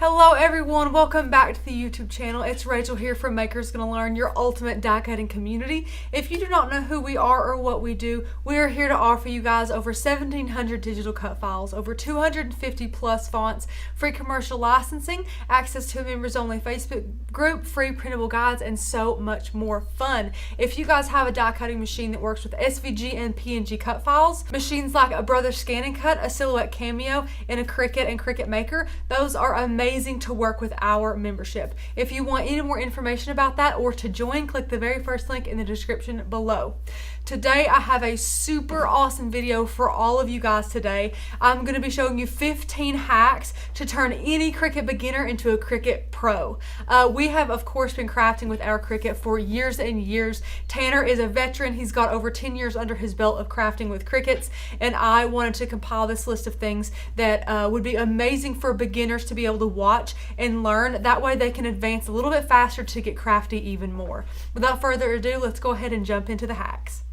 Hello everyone, welcome back to the YouTube channel. It's Rachel here from Makers Gonna Learn, your ultimate die cutting community. If you do not know who we are or what we do, we are here to offer you guys over 1,700 digital cut files, over 250 plus fonts, free commercial licensing, access to a members only Facebook group, free printable guides, and so much more fun. If you guys have a die cutting machine that works with SVG and PNG cut files, machines like a Brother Scan and Cut, a Silhouette Cameo, and a Cricut and Cricut Maker, those are amazing to work with our membership. If you want any more information about that or to join, click the very first link in the description below. Today I have a super awesome video for all of you guys today. I'm going to be showing you 15 hacks to turn any Cricut Beginner into a Cricut Pro. We have of course been crafting with our Cricut for years and years. Tanner is a veteran. He's got over 10 years under his belt of crafting with Cricuts, and I wanted to compile this list of things that would be amazing for beginners to be able to watch and learn. That way they can advance a little bit faster to get crafty even more. Without further ado, let's go ahead and jump into the hacks.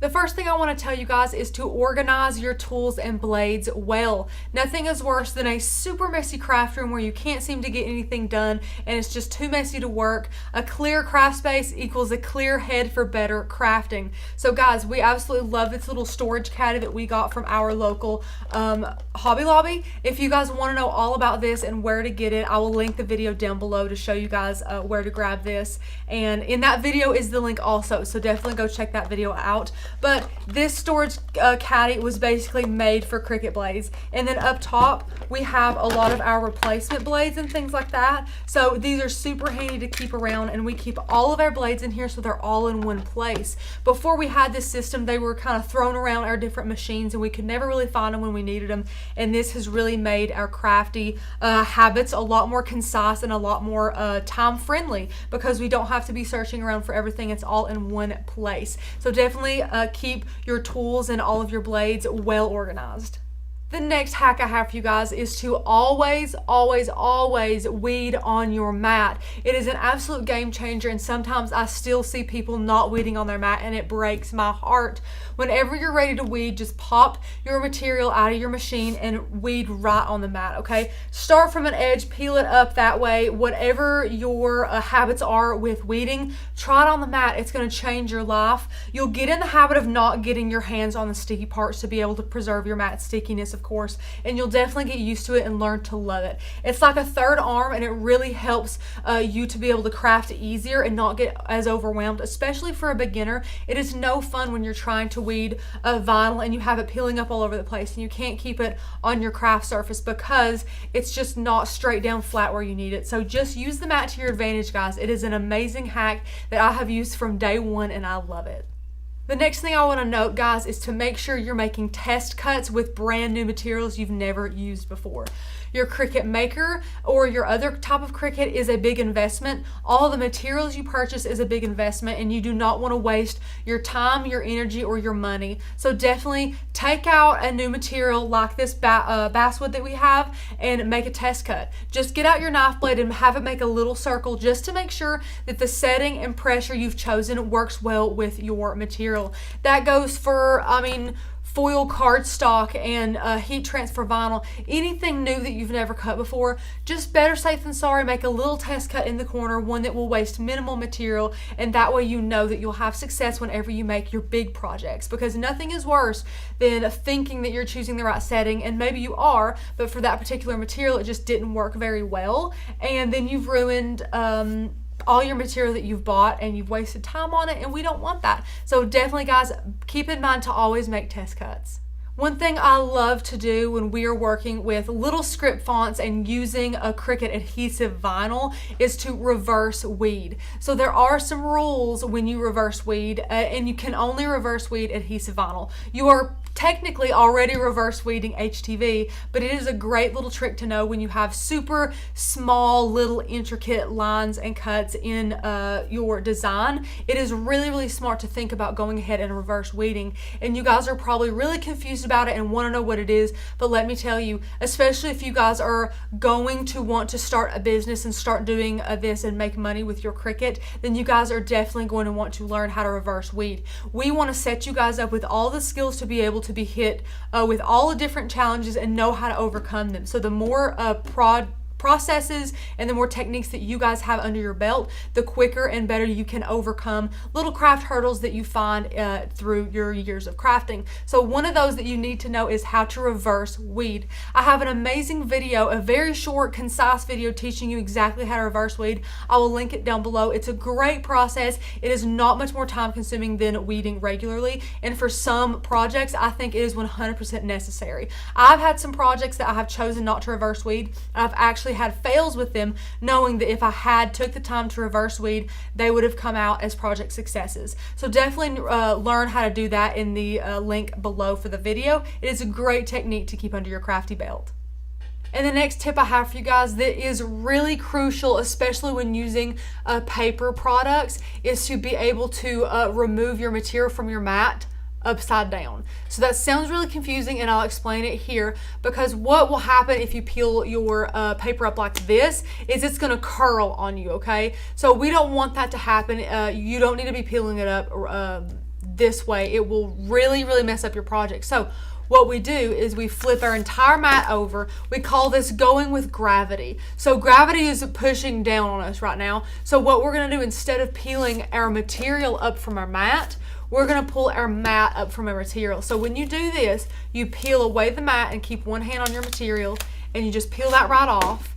The first thing I want to tell you guys is to organize your tools and blades well. Nothing is worse than a super messy craft room where you can't seem to get anything done and it's just too messy to work. A clear craft space equals a clear head for better crafting. So guys, we absolutely love this little storage caddy that we got from our local Hobby Lobby. If you guys want to know all about this and where to get it, I will link the video down below to show you guys where to grab this. And in that video is the link also, so definitely go check that video out. But this storage caddy was basically made for Cricut blades. And then up top, we have a lot of our replacement blades and things like that. So these are super handy to keep around, and we keep all of our blades in here so they're all in one place. Before we had this system, they were kind of thrown around our different machines and we could never really find them when we needed them. And this has really made our crafty habits a lot more concise and a lot more time friendly, because we don't have to be searching around for everything. It's all in one place. So definitely keep your tools and all of your blades well organized. The next hack I have for you guys is to always weed on your mat. It is an absolute game changer, and sometimes I still see people not weeding on their mat and it breaks my heart. Whenever you're ready to weed, just pop your material out of your machine and weed right on the mat, okay? Start from an edge, peel it up that way. Whatever your habits are with weeding, try it on the mat. It's going to change your life. You'll get in the habit of not getting your hands on the sticky parts to be able to preserve your mat stickiness, of course, and you'll definitely get used to it and learn to love it. It's like a third arm, and it really helps you to be able to craft easier and not get as overwhelmed, especially for a beginner. It is no fun when you're trying to weed vinyl and you have it peeling up all over the place and you can't keep it on your craft surface because it's just not straight down flat where you need it. So just use the mat to your advantage, guys. It is an amazing hack that I have used from day one and I love it. The next thing I want to note, guys, is to make sure you're making test cuts with brand new materials you've never used before. Your Cricut Maker or your other type of Cricut is a big investment. All the materials you purchase is a big investment, and you do not want to waste your time, your energy, or your money. So definitely take out a new material like this basswood that we have and make a test cut. Just get out your knife blade and have it make a little circle just to make sure that the setting and pressure you've chosen works well with your material. That goes for, foil cardstock and heat transfer vinyl, anything new that you've never cut before. Just better safe than sorry. Make a little test cut in the corner, one that will waste minimal material, and that way you know that you'll have success whenever you make your big projects, because nothing is worse than thinking that you're choosing the right setting, and maybe you are, but for that particular material it just didn't work very well, and then you've ruined all your material that you've bought and you've wasted time on it, and we don't want that. So definitely, guys, keep in mind to always make test cuts. One thing I love to do when we are working with little script fonts and using a Cricut adhesive vinyl is to reverse weed. So there are some rules when you reverse weed, and you can only reverse weed adhesive vinyl. You are technically already reverse weeding HTV, but it is a great little trick to know when you have super small little intricate lines and cuts in your design. It is really smart to think about going ahead and reverse weeding, and you guys are probably really confused about it and want to know what it is, but let me tell you, especially if you guys are going to want to start a business and start doing this and make money with your Cricut, then you guys are definitely going to want to learn how to reverse weed. We want to set you guys up with all the skills to be able to be hit with all the different challenges and know how to overcome them. So the more processes and the more techniques that you guys have under your belt, the quicker and better you can overcome little craft hurdles that you find through your years of crafting. So one of those that you need to know is how to reverse weed. I have an amazing video, a very short, concise video teaching you exactly how to reverse weed. I will link it down below. It's a great process. It is not much more time consuming than weeding regularly, and for some projects I think it is 100% necessary. I've had some projects that I have chosen not to reverse weed. I've actually had fails with them, knowing that if I had took the time to reverse weed, they would have come out as project successes. So definitely learn how to do that in the link below for the video. It is a great technique to keep under your crafty belt. And the next tip I have for you guys that is really crucial, especially when using paper products, is to be able to remove your material from your mat upside down. So that sounds really confusing, and I'll explain it here, because what will happen if you peel your paper up like this is it's going to curl on you, okay? So we don't want that to happen. You don't need to be peeling it up this way. It will really mess up your project. So what we do is we flip our entire mat over. We call this going with gravity. So gravity is pushing down on us right now. So what we're going to do, instead of peeling our material up from our mat, we're going to pull our mat up from our material. So when you do this, you peel away the mat and keep one hand on your material, and you just peel that right off.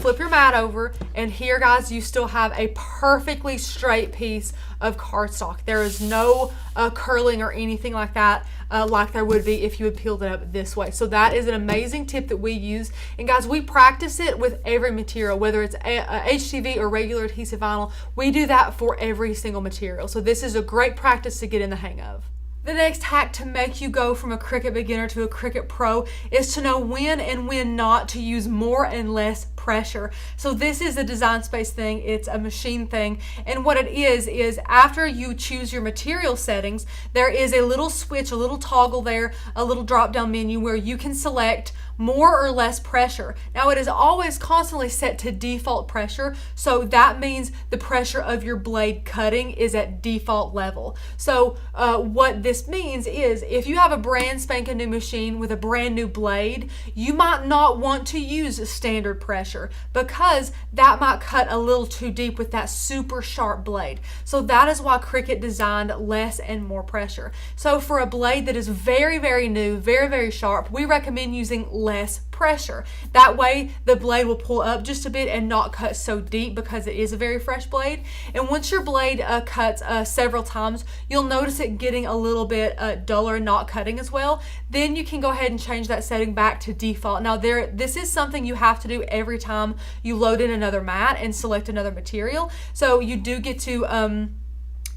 Flip your mat over, and here, guys, you still have a perfectly straight piece of cardstock. There is no curling or anything like that, like there would be if you had peeled it up this way. So that is an amazing tip that we use, and guys, we practice it with every material, whether it's HTV or regular adhesive vinyl. We do that for every single material. So this is a great practice to get in the hang of. The next hack to make you go from a Cricut Beginner to a Cricut Pro is to know when and when not to use more and less pressure. So this is a design space thing. It's a machine thing. And what it is after you choose your material settings, there is a little switch, a little toggle there, a little drop down menu where you can select more or less pressure. Now it is always constantly set to default pressure, so that means the pressure of your blade cutting is at default level. So what this means is if you have a brand spanking new machine with a brand new blade, you might not want to use standard pressure because that might cut a little too deep with that super sharp blade. So that is why Cricut designed less and more pressure. So for a blade that is very new, very sharp, we recommend using less pressure. That way the blade will pull up just a bit and not cut so deep because it is a very fresh blade. And once your blade cuts several times, you'll notice it getting a little bit duller, not cutting as well. Then you can go ahead and change that setting back to default. Now this is something you have to do every time you load in another mat and select another material. So you do get to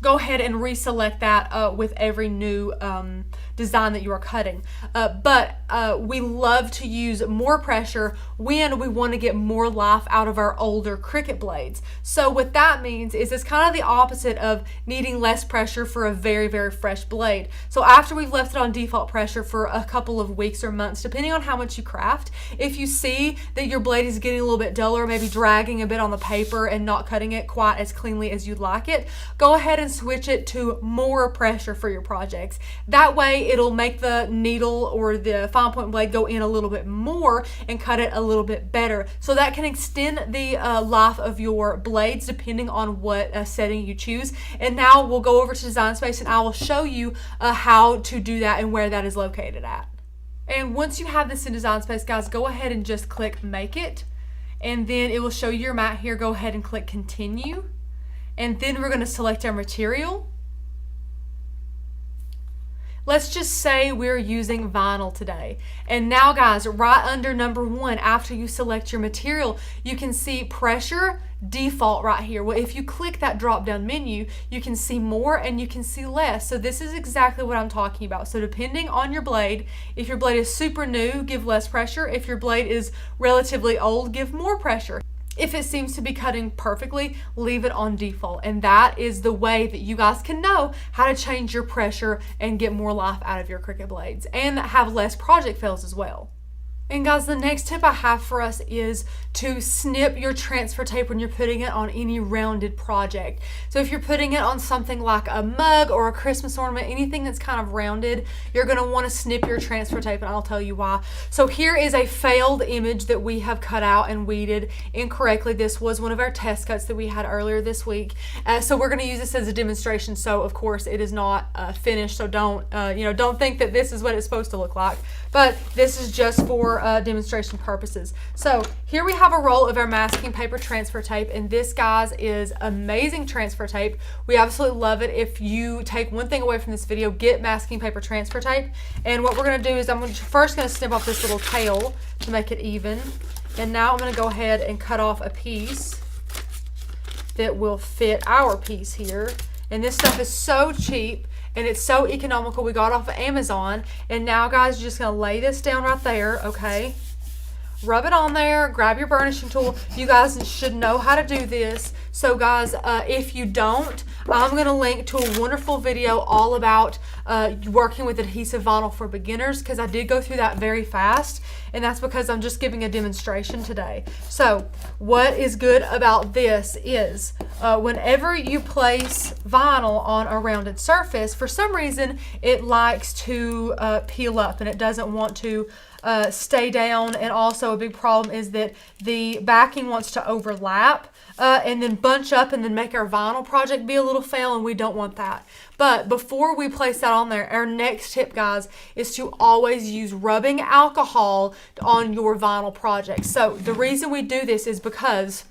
go ahead and reselect that with every new design that you are cutting. But we love to use more pressure when we want to get more life out of our older Cricut blades. So what that means is it's kind of the opposite of needing less pressure for a very fresh blade. So after we've left it on default pressure for a couple of weeks or months, depending on how much you craft, if you see that your blade is getting a little bit duller, maybe dragging a bit on the paper and not cutting it quite as cleanly as you'd like it, go ahead and switch it to more pressure for your projects. That way it'll make the needle or the fine point blade go in a little bit more and cut it a little bit better. So that can extend the life of your blades depending on what setting you choose. And now we'll go over to Design Space and I will show you how to do that and where that is located at. And once you have this in Design Space, guys, go ahead and just click Make It, and then it will show you your mat here. Go ahead and click Continue, and then we're going to select our material. Let's just say we're using vinyl today. And now, guys, right under number 1, after you select your material, you can see pressure default right here. Well, if you click that drop down menu, you can see more and you can see less. So this is exactly what I'm talking about. So depending on your blade, if your blade is super new, give less pressure. If your blade is relatively old, give more pressure. If it seems to be cutting perfectly, leave it on default. And that is the way that you guys can know how to change your pressure and get more life out of your Cricut blades and have less project fails as well. And guys, the next tip I have for us is to snip your transfer tape when you're putting it on any rounded project. So if you're putting it on something like a mug or a Christmas ornament, anything that's kind of rounded, you're going to want to snip your transfer tape, and I'll tell you why. So here is a failed image that we have cut out and weeded incorrectly. This was one of our test cuts that we had earlier this week. So we're going to use this as a demonstration. So of course it is not finished. So don't think that this is what it's supposed to look like. But this is just for demonstration purposes. So here we have a roll of our masking paper transfer tape, and this, guys, is amazing transfer tape. We absolutely love it. If you take one thing away from this video, get masking paper transfer tape. And what we're going to do is I'm first going to snip off this little tail to make it even. And now I'm going to go ahead and cut off a piece that will fit our piece here. And this stuff is so cheap. And it's so economical. We got it off of Amazon. And now, guys, you're just going to lay this down right there, okay? Rub it on there. Grab your burnishing tool. You guys should know how to do this. So, guys, if you don't, I'm going to link to a wonderful video all about working with adhesive vinyl for beginners, because I did go through that very fast. And that's because I'm just giving a demonstration today. So what is good about this is whenever you place vinyl on a rounded surface, for some reason it likes to peel up and it doesn't want to stay down. And also a big problem is that the backing wants to overlap and then bunch up and then make our vinyl project be a little fail, and we don't want that. But before we place that on there, our next tip, guys, is to always use rubbing alcohol on your vinyl project. So the reason we do this is because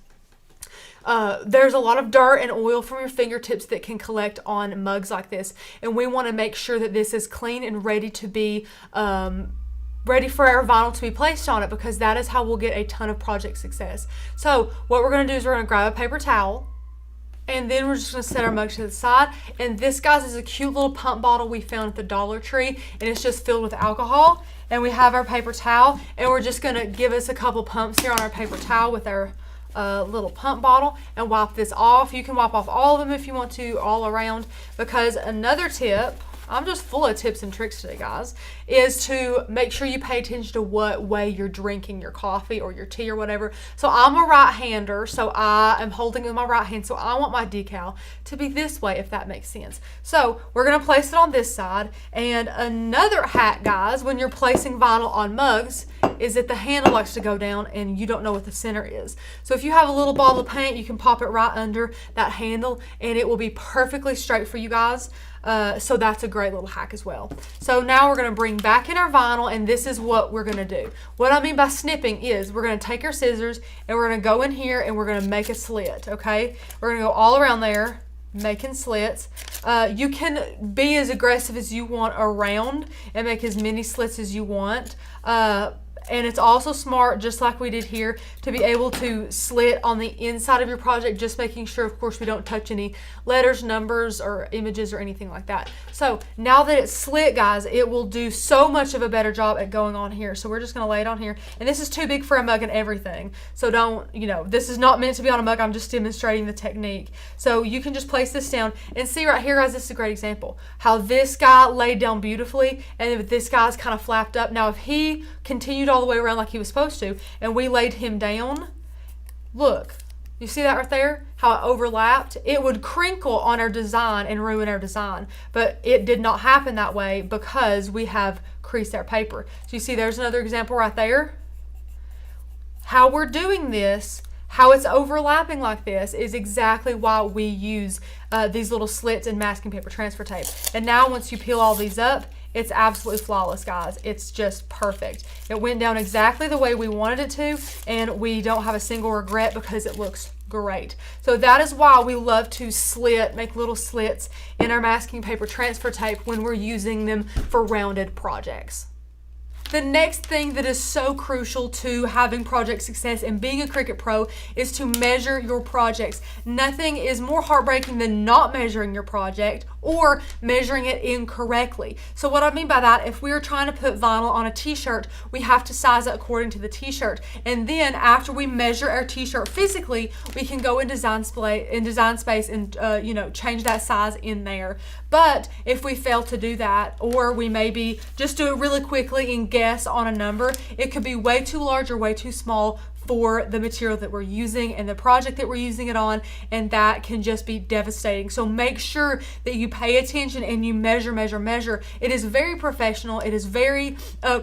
there's a lot of dirt and oil from your fingertips that can collect on mugs like this, and we want to make sure that this is clean and ready to be ready for our vinyl to be placed on it, because that is how we'll get a ton of project success. So what we're going to do is we're going to grab a paper towel, and then we're just going to set our mug to the side. And this, guys, is a cute little pump bottle we found at the Dollar Tree, and it's just filled with alcohol. And we have our paper towel, and we're just going to give us a couple pumps here on our paper towel with our little pump bottle and wipe this off. You can wipe off all of them if you want to, all around, because another tip, I'm just full of tips and tricks today, guys, is to make sure you pay attention to what way you're drinking your coffee or your tea or whatever. So I'm a right-hander, so I am holding it with my right hand, so I want my decal to be this way, if that makes sense. So we're going to place it on this side. And another hack, guys, when you're placing vinyl on mugs, is that the handle likes to go down and you don't know what the center is. So if you have a little bottle of paint, you can pop it right under that handle and it will be perfectly straight for you guys. So that's a great little hack as well. So now we're going to bring back in our vinyl, and this is what we're going to do. What I mean by snipping is we're going to take our scissors and we're going to go in here and we're going to make a slit, okay? We're going to go all around there making slits. You can be as aggressive as you want around and make as many slits as you want. And it's also smart, just like we did here, to be able to slit on the inside of your project, just making sure, of course, we don't touch any letters, numbers, or images or anything like that. So now that it's slit, guys, it will do so much of a better job at going on here. So we're just going to lay it on here. And this is too big for a mug and everything. So don't, this is not meant to be on a mug. I'm just demonstrating the technique. So you can just place this down and see right here, guys, this is a great example. How this guy laid down beautifully and this guy's kind of flapped up. Now, if he continued all the way around like he was supposed to and we laid him down, look, you see that right there, how it overlapped? It would crinkle on our design and ruin our design, but it did not happen that way because we have creased our paper. So you see there's another example right there. How we're doing this, how it's overlapping like this, is exactly why we use these little slits in masking paper transfer tape. And now once you peel all these up, it's absolutely flawless, guys. It's just perfect. It went down exactly the way we wanted it to, and we don't have a single regret because it looks great. So that is why we love to make little slits in our masking paper transfer tape when we're using them for rounded projects. The next thing that is so crucial to having project success and being a Cricut Pro is to measure your projects. Nothing is more heartbreaking than not measuring your project or measuring it incorrectly. So what I mean by that, if we are trying to put vinyl on a t-shirt, we have to size it according to the t-shirt. And then after we measure our t-shirt physically, we can go in Design Space and change that size in there. But if we fail to do that, or we maybe just do it really quickly and guess guess on a number. It could be way too large or way too small for the material that we're using and the project that we're using it on, and that can just be devastating. So make sure that you pay attention and you measure. It is very professional. It is very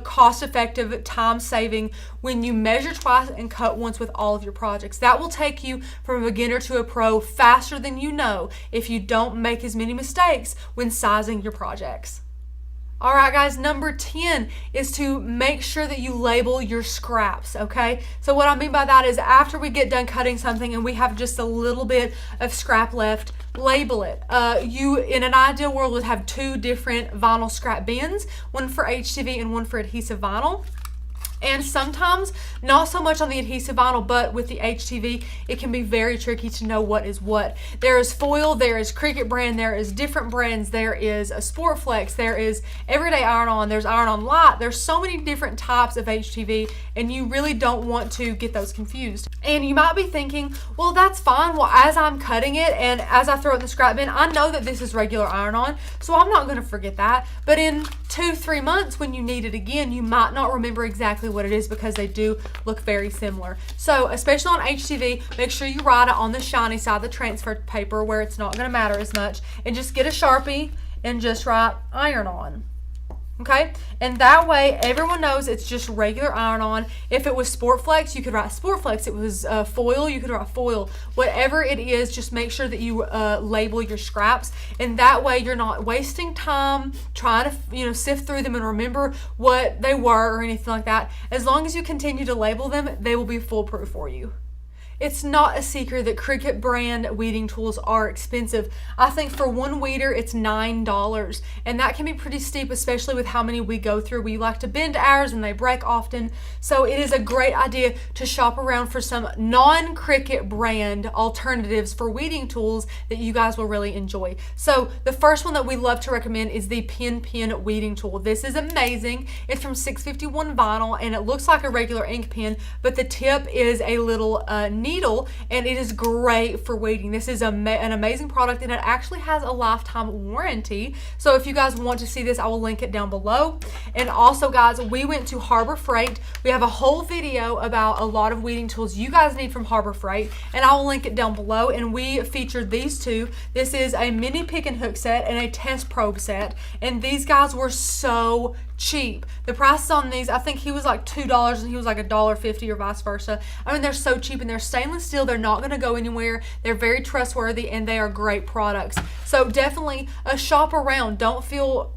cost effective, time saving when you measure twice and cut once with all of your projects. That will take you from a beginner to a pro faster than you know if you don't make as many mistakes when sizing your projects. All right, guys, number 10 is to make sure that you label your scraps, okay? So what I mean by that is after we get done cutting something and we have just a little bit of scrap left, label it. You, in an ideal world, would have 2 different vinyl scrap bins, one for HTV and one for adhesive vinyl. And sometimes, not so much on the adhesive vinyl, but with the HTV, it can be very tricky to know what is what. There is foil, there is Cricut brand, there is different brands, there is a Sportflex, there is Everyday Iron-On, there's Iron-On Light. There's so many different types of HTV, and you really don't want to get those confused. And you might be thinking, well, that's fine. Well, as I'm cutting it and as I throw it in the scrap bin, I know that this is regular Iron-On, so I'm not going to forget that. But in 2-3 months, when you need it again, you might not remember exactly what it is because they do look very similar. So especially on HTV, make sure you write it on the shiny side of the transfer paper where it's not going to matter as much, and just get a Sharpie and just write Iron-On. Okay, and that way everyone knows it's just regular Iron-On. If it was Sportflex, you could write Sportflex. It was foil, you could write foil. Whatever it is, just make sure that you label your scraps, and that way you're not wasting time trying to sift through them and remember what they were or anything like that. As long as you continue to label them, they will be foolproof for you. It's not a secret that Cricut brand weeding tools are expensive. I think for one weeder, it's $9, and that can be pretty steep, especially with how many we go through. We like to bend ours and they break often. So it is a great idea to shop around for some non-Cricut brand alternatives for weeding tools that you guys will really enjoy. So the first one that we love to recommend is the Pen weeding tool. This is amazing. It's from 651 vinyl, and it looks like a regular ink pen, but the tip is a little needle, and it is great for weeding. This is an amazing product, and it actually has a lifetime warranty. So if you guys want to see this, I will link it down below. And also, guys, we went to Harbor Freight. We have a whole video about a lot of weeding tools you guys need from Harbor Freight, and I will link it down below. And we featured these two. This is a mini pick and hook set and a test probe set, and these guys were so cheap. The prices on these, I think he was like $2 and he was like $1.50 or vice versa. I mean, they're so cheap, and they're stainless steel. They're not going to go anywhere. They're very trustworthy, and they are great products. So definitely shop around. Don't feel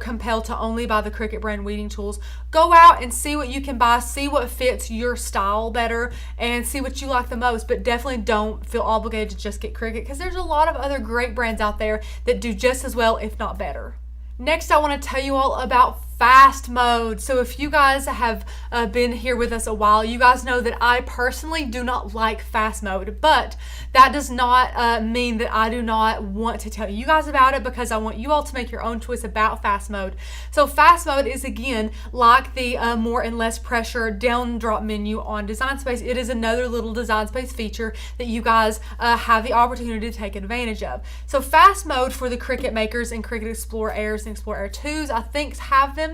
compelled to only buy the Cricut brand weeding tools. Go out and see what you can buy, see what fits your style better, and see what you like the most. But definitely don't feel obligated to just get Cricut, because there's a lot of other great brands out there that do just as well, if not better. Next, I want to tell you all about fast mode. So if you guys have been here with us a while, you guys know that I personally do not like fast mode, but that does not mean that I do not want to tell you guys about it, because I want you all to make your own choice about fast mode. So fast mode is, again, like the more and less pressure down drop menu on Design Space. It is another little Design Space feature that you guys have the opportunity to take advantage of. So fast mode for the Cricut makers and Cricut Explorer Airs and Explorer Air 2s, I think, have them.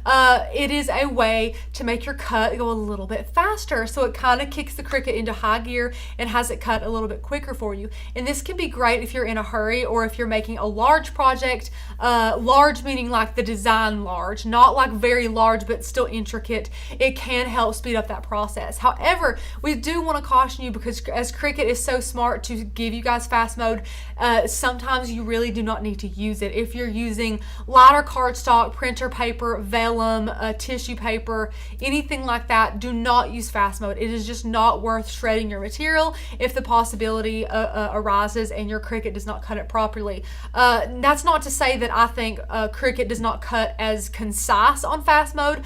It is a way to make your cut go a little bit faster. So it kind of kicks the Cricut into high gear and has it cut a little bit quicker for you. And this can be great if you're in a hurry, or if you're making a large project, large meaning like the design large, not like very large but still intricate. It can help speed up that process. However, we do want to caution you, because as Cricut is so smart to give you guys fast mode, sometimes you really do not need to use it. If you're using lighter cardstock, printer paper, vellum, tissue paper, anything like that, do not use fast mode. It is just not worth shredding your material if the possibility arises and your Cricut does not cut it properly. That's not to say that I think Cricut does not cut as concise on fast mode.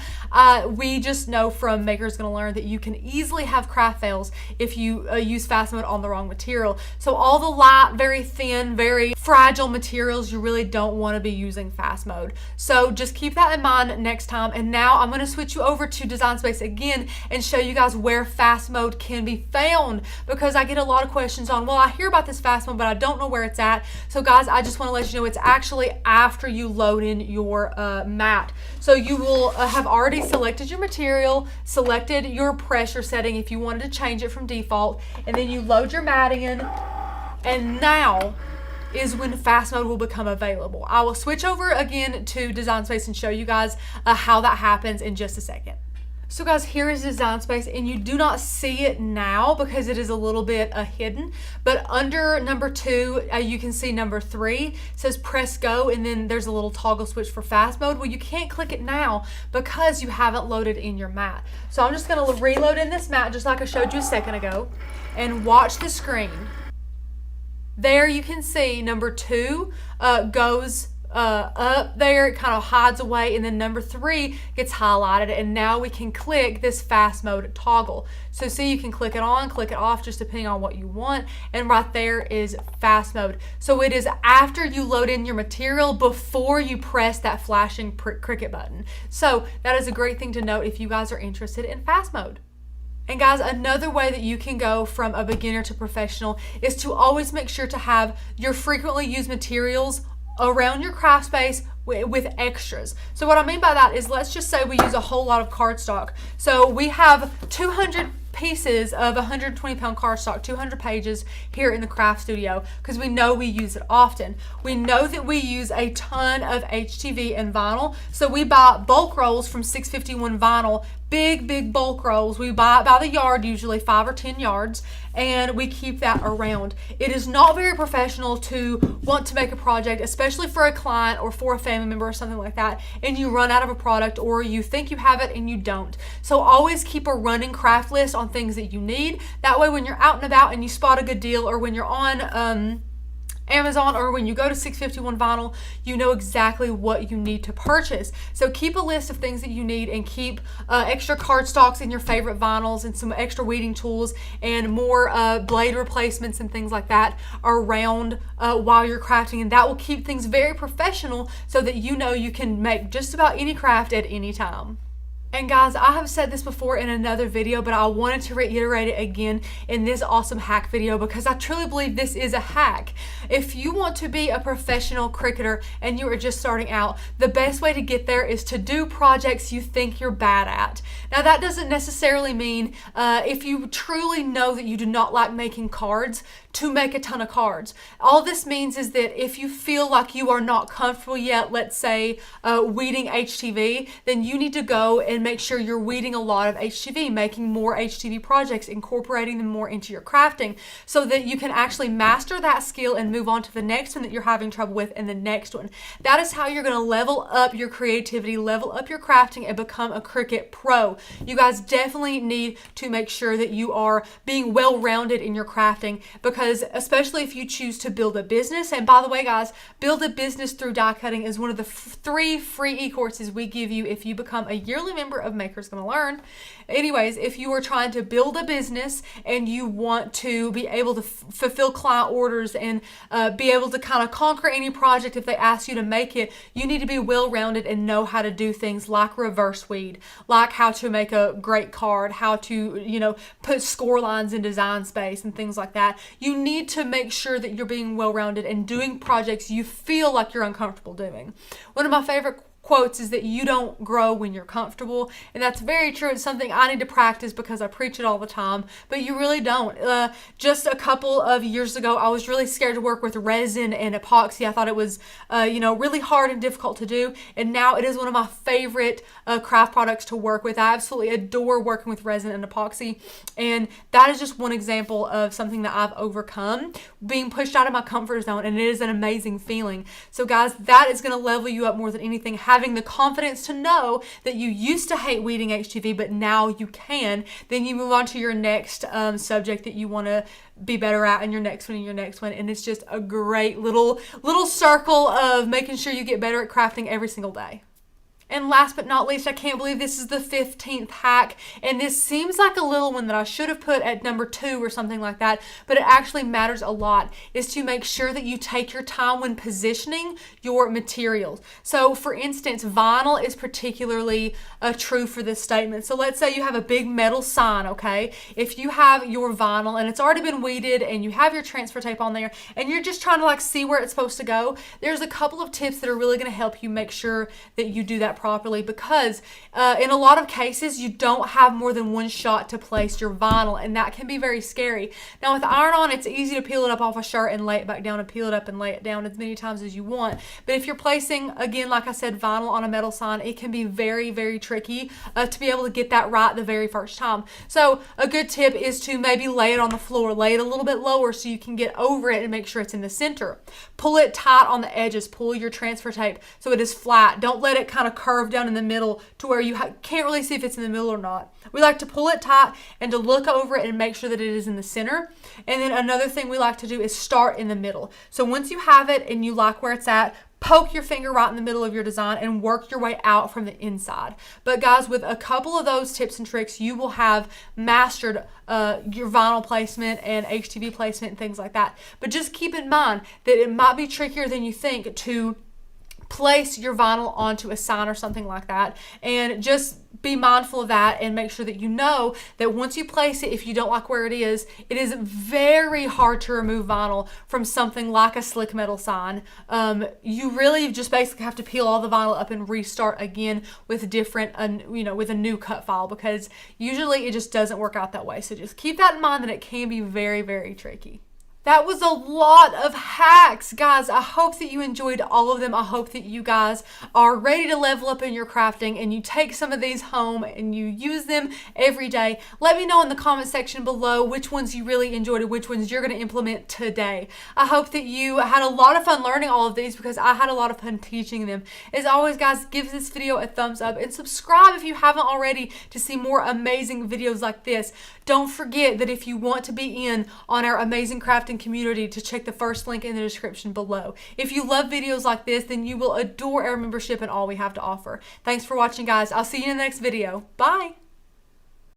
We just know from Makers Gonna Learn that you can easily have craft fails if you use fast mode on the wrong material. So all the light, very thin, very fragile materials, you really don't want to be using fast mode. So just keep that in mind next time. And now I'm going to switch you over to Design Space again and show you guys where fast mode can be found, because I get a lot of questions on, well, I hear about this fast mode, but I don't know where it's at. So guys, I just want to let you know it's actually after you load in your mat. So you will have already selected your material, selected your pressure setting if you wanted to change it from default, and then you load your mat in, and now is when fast mode will become available. I will switch over again to Design Space and show you guys how that happens in just a second. So guys, here is Design Space, and you do not see it now because it is a little bit hidden, but under number 2, you can see number 3 it says press go, and then there's a little toggle switch for fast mode. Well, you can't click it now because you haven't loaded in your mat. So I'm just going to reload in this mat just like I showed you a second ago, and watch the screen. There you can see number 2 goes up there, it kind of hides away, and then number 3 gets highlighted, and now we can click this fast mode toggle. So see, you can click it on, click it off, just depending on what you want, and right there is fast mode. So it is after you load in your material before you press that flashing Cricut button. So that is a great thing to note if you guys are interested in fast mode. And guys, another way that you can go from a beginner to professional is to always make sure to have your frequently used materials around your craft space with extras. So what I mean by that is, let's just say we use a whole lot of cardstock. So we have 200 pieces of 120-pound cardstock, 200 pages here in the craft studio, because we know we use it often. We know that we use a ton of HTV and vinyl, so we buy bulk rolls from 651 Vinyl, big bulk rolls. We buy it by the yard, usually 5 or 10 yards, and we keep that around. It is not very professional to want to make a project, especially for a client or for a family member or something like that, and you run out of a product, or you think you have it and you don't. So always keep a running craft list on things that you need. That way when you're out and about and you spot a good deal, or when you're on Amazon, or when you go to 651 Vinyl, you know exactly what you need to purchase. So keep a list of things that you need, and keep extra cardstocks in your favorite vinyls, and some extra weeding tools, and more blade replacements and things like that around while you're crafting, and that will keep things very professional so that you know you can make just about any craft at any time. And guys, I have said this before in another video, but I wanted to reiterate it again in this awesome hack video, because I truly believe this is a hack. If you want to be a professional Cricketer and you are just starting out, the best way to get there is to do projects you think you're bad at. Now, that doesn't necessarily mean if you truly know that you do not like making cards, to make a ton of cards. All this means is that if you feel like you are not comfortable yet, let's say weeding HTV, then you need to go and make sure you're weeding a lot of HTV, making more HTV projects, incorporating them more into your crafting, so that you can actually master that skill and move on to the next one that you're having trouble with, and the next one. That is how you're going to level up your creativity, level up your crafting, and become a Cricut Pro. You guys definitely need to make sure that you are being well-rounded in your crafting, because especially if you choose to build a business. And by the way, guys, build a business through die cutting is one of the 3 free e-courses we give you if you become a yearly member of Makers Gonna Learn. Anyways, if you are trying to build a business and you want to be able to fulfill client orders and be able to kind of conquer any project if they ask you to make it, you need to be well-rounded and know how to do things like reverse weed, like how to make a great card, how to, put score lines in Design Space and things like that. You need to make sure that you're being well-rounded and doing projects you feel like you're uncomfortable doing. One of my favorite quotes is that you don't grow when you're comfortable, and that's very true. It's something I need to practice because I preach it all the time, but you really don't. Just a couple of years ago, I was really scared to work with resin and epoxy. I thought it was really hard and difficult to do, and now it is one of my favorite craft products to work with. I absolutely adore working with resin and epoxy, and that is just one example of something that I've overcome, being pushed out of my comfort zone, and it is an amazing feeling. So guys, that is going to level you up more than anything. Having the confidence to know that you used to hate weeding HTV, but now you can. Then you move on to your next subject that you want to be better at, and your next one, and your next one. And it's just a great little circle of making sure you get better at crafting every single day. And last but not least, I can't believe this is the 15th hack, and this seems like a little one that I should have put at number 2 or something like that, but it actually matters a lot, is to make sure that you take your time when positioning your materials. So for instance, vinyl is particularly true for this statement. So let's say you have a big metal sign, okay? If you have your vinyl and it's already been weeded and you have your transfer tape on there and you're just trying to like see where it's supposed to go, there's a couple of tips that are really going to help you make sure that you do that properly, because in a lot of cases you don't have more than one shot to place your vinyl, and that can be very scary. Now with iron-on, it's easy to peel it up off a shirt and lay it back down and peel it up and lay it down as many times as you want. But if you're placing, again, like I said, vinyl on a metal sign, it can be very, very tricky to be able to get that right the very first time. So a good tip is to maybe lay it on the floor, lay it a little bit lower so you can get over it and make sure it's in the center. Pull it tight on the edges, pull your transfer tape so it is flat. Don't let it kind of curve down in the middle to where you can't really see if it's in the middle or not. We like to pull it tight and to look over it and make sure that it is in the center. And then another thing we like to do is start in the middle. So once you have it and you like where it's at, poke your finger right in the middle of your design and work your way out from the inside. But guys, with a couple of those tips and tricks, you will have mastered your vinyl placement and HTV placement and things like that. But just keep in mind that it might be trickier than you think to place your vinyl onto a sign or something like that, and just be mindful of that and make sure that you know that once you place it, if you don't like where it is very hard to remove vinyl from something like a slick metal sign. You really just basically have to peel all the vinyl up and restart again with different, with a new cut file, because usually it just doesn't work out that way. So just keep that in mind, that it can be very, very tricky. That was a lot of hacks, guys. I hope that you enjoyed all of them. I hope that you guys are ready to level up in your crafting and you take some of these home and you use them every day. Let me know in the comment section below which ones you really enjoyed and which ones you're going to implement today. I hope that you had a lot of fun learning all of these, because I had a lot of fun teaching them. As always, guys, give this video a thumbs up and subscribe if you haven't already to see more amazing videos like this. Don't forget that if you want to be in on our amazing crafting community, to check the first link in the description below. If you love videos like this, then you will adore our membership and all we have to offer. Thanks for watching, guys. I'll see you in the next video. Bye.